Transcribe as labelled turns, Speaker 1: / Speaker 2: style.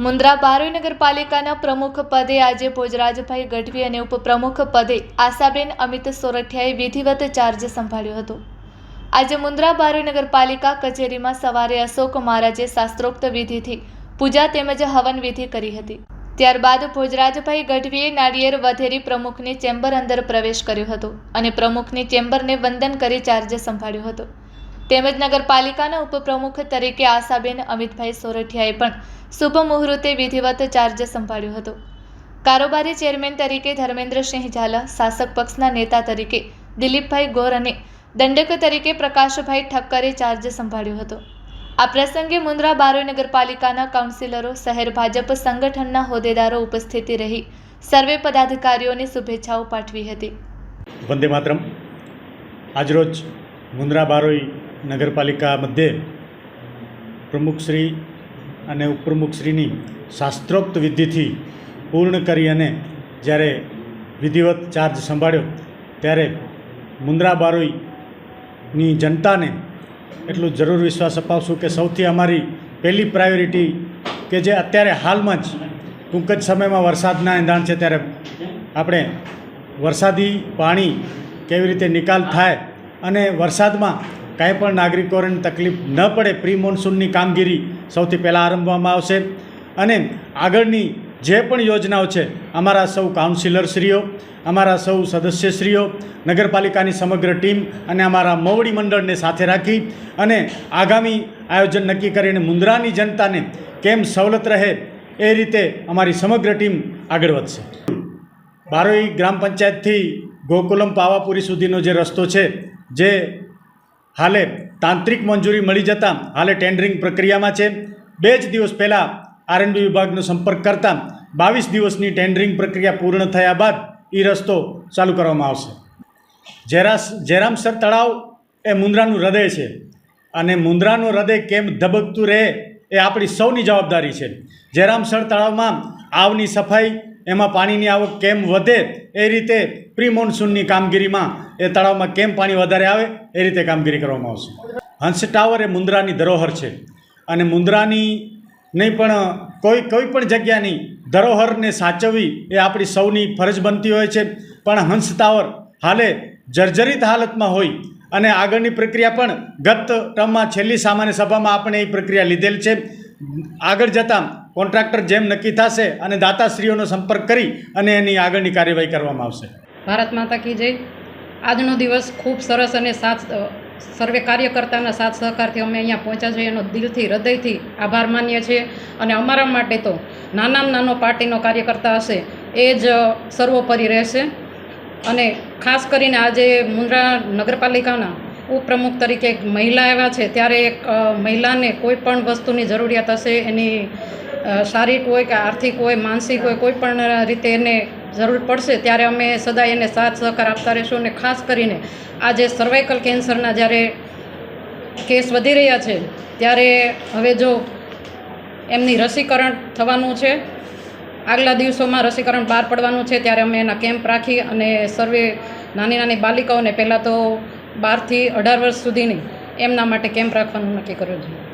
Speaker 1: મુન્દ્રા બારોઈ નગરપાલિકાના પ્રમુખ પદે આજે ભોજરાજભાઈ ગઢવી અને ઉપપ્રમુખ પદે આશાબેન અમિત સોરઠિયાએ વિધિવત ચાર્જ સંભાળ્યો હતો। આજે મુન્દ્રા બારોઈ નગરપાલિકા કચેરીમાં સવારે અશોક મહારાજે શાસ્ત્રોક્ત વિધિથી પૂજા તેમજ હવન વિધિ કરી હતી। ત્યારબાદ ભોજરાજભાઈ ગઢવીએ નાળિયેર વધેરી પ્રમુખની ચેમ્બર અંદર પ્રવેશ કર્યો હતો અને પ્રમુખની ચેમ્બરને વંદન કરી ચાર્જ સંભાળ્યો હતો। તેમજ નગરપાલિકાના ઉપપ્રમુખ તરીકે આશાબેન અમિતભાઈ સોરઠિયાએ પણ શુભ મુહૂર્તે વિધિવત ચાર્જ સંભાળ્યો હતો। કારોબારી ચેરમેન તરીકે ધર્મેન્દ્રસિંહ ઝાલા, શાસક પક્ષના નેતા તરીકે દિલીપભાઈ ગોર અને દંડક તરીકે પ્રકાશભાઈ ઠક્કરે ચાર્જ સંભાળ્યો હતો। આ પ્રસંગે મુન્દ્રા બારોઈ નગરપાલિકાના કાઉન્સિલરો, શહેર ભાજપ સંગઠનના હોદ્દેદારો ઉપસ્થિત રહી સર્વે પદાધિકારીઓને શુભેચ્છાઓ પાઠવી હતી।
Speaker 2: વંદે માતરમ। આજરોજ મુન્દ્રા બારોઈ નગરપાલિકા મધ્યે પ્રમુખશ્રી અને ઉપપ્રમુખશ્રીની શાસ્ત્રોક્ત વિધિથી પૂર્ણ કરી અને જ્યારે વિધિવત ચાર્જ સંભાળ્યો ત્યારે મુન્દ્રા બારોઈની જનતાને એટલું જરૂર વિશ્વાસ અપાવશું કે સૌથી અમારી પહેલી પ્રાયોરિટી કે જે અત્યારે હાલમાં જ ટૂંક જ સમયમાં વરસાદના એંધાણ છે ત્યારે આપણે વરસાદી પાણી કેવી રીતે નિકાલ થાય અને વરસાદમાં કાંઈ પણ નાગરિકોને તકલીફ ન પડે પ્રી મોન્સૂનની કામગીરી સૌથી પહેલાં આરંભવામાં આવશે અને આગળની જે પણ યોજનાઓ છે અમારા સૌ કાઉન્સિલરશ્રીઓ, અમારા સૌ સદસ્યશ્રીઓ, નગરપાલિકાની સમગ્ર ટીમ અને અમારા મોવડી મંડળને સાથે રાખી અને આગામી આયોજન નક્કી કરીને મુન્દ્રાની જનતાને કેમ સવલત રહે એ રીતે અમારી સમગ્ર ટીમ આગળ વધશે। બારોઈ ગ્રામ પંચાયતથી ગોકુલમ પાવાપુરી સુધીનો જે રસ્તો છે જે હાલે તાંત્રિક મંજૂરી મળી જતાં હાલે ટેન્ડરિંગ પ્રક્રિયામાં છે। 2 જ દિવસ પહેલાં આરએનબી વિભાગનો સંપર્ક કરતાં 22 દિવસની ટેન્ડરિંગ પ્રક્રિયા પૂર્ણ થયા બાદ એ રસ્તો ચાલુ કરવામાં આવશે। જેરામસર તળાવ એ મુન્દ્રાનું હૃદય છે અને મુન્દ્રાનું હૃદય કેમ ધબકતું રહે એ આપણી સૌની જવાબદારી છે। જેરામસર તળાવમાં આવની સફાઈ, એમાં પાણીની આવક કેમ વધે એ રીતે પ્રી મોન્સૂનની કામગીરીમાં એ તળાવમાં કેમ પાણી વધારે આવે એ રીતે કામગીરી કરવામાં આવશે। હંસ ટાવર એ મુન્દ્રાની ધરોહર છે અને મુન્દ્રાની નહીં પણ કોઈ પણ જગ્યાની ધરોહરને સાચવવી એ આપણી સૌની ફરજ બનતી હોય છે। પણ હંસ ટાવર હાલે જર્જરિત હાલતમાં હોય અને આગળની પ્રક્રિયા પણ ગત ટર્મમાં છેલ્લી સામાન્ય સભામાં આપણે એ પ્રક્રિયા લીધેલ છે। આગળ જતાં કોન્ટ્રાક્ટર જેમ નક્કી થશે અને દાતાશ્રીઓનો સંપર્ક કરી અને એની આગળની કાર્યવાહી કરવામાં આવશે।
Speaker 3: ભારત માતા કી જય। આજનો દિવસ ખૂબ સરસ અને સર્વે કાર્યકર્તાના સાથ સહકારથી અમે અહીંયા પહોંચ્યા છીએ એનો દિલથી હૃદયથી આભાર માનીએ છીએ અને અમારા માટે તો નાનામાં નાનો પાર્ટીનો કાર્યકર્તા હશે એ જ સર્વોપરી રહેશે। અને ખાસ કરીને આજે મુન્દ્રા નગરપાલિકાના ઉપપ્રમુખ તરીકે એક મહિલા આવ્યા છે ત્યારે એક મહિલાને કોઈ પણ વસ્તુની જરૂરિયાત હશે, એની શારીરિક હોય કે આર્થિક હોય, માનસિક હોય, કોઈ પણ રીતે એને જરૂર પડશે ત્યારે અમે સદાય એને સાથ સહકાર આપતા રહીશું। અને ખાસ કરીને આજે સર્વાઇકલ કેન્સરના જ્યારે કેસ વધી રહ્યા છે ત્યારે હવે જો એમની રસીકરણ થવાનું છે, આગલા દિવસોમાં રસીકરણ બહાર પડવાનું છે ત્યારે અમે એના કેમ્પ રાખી અને સર્વે નાની નાની બાલિકાઓને પહેલાં તો 12 થી 18 વર્ષ સુધીની એમના માટે કેમ્પ રાખવાનું નક્કી કર્યું છે।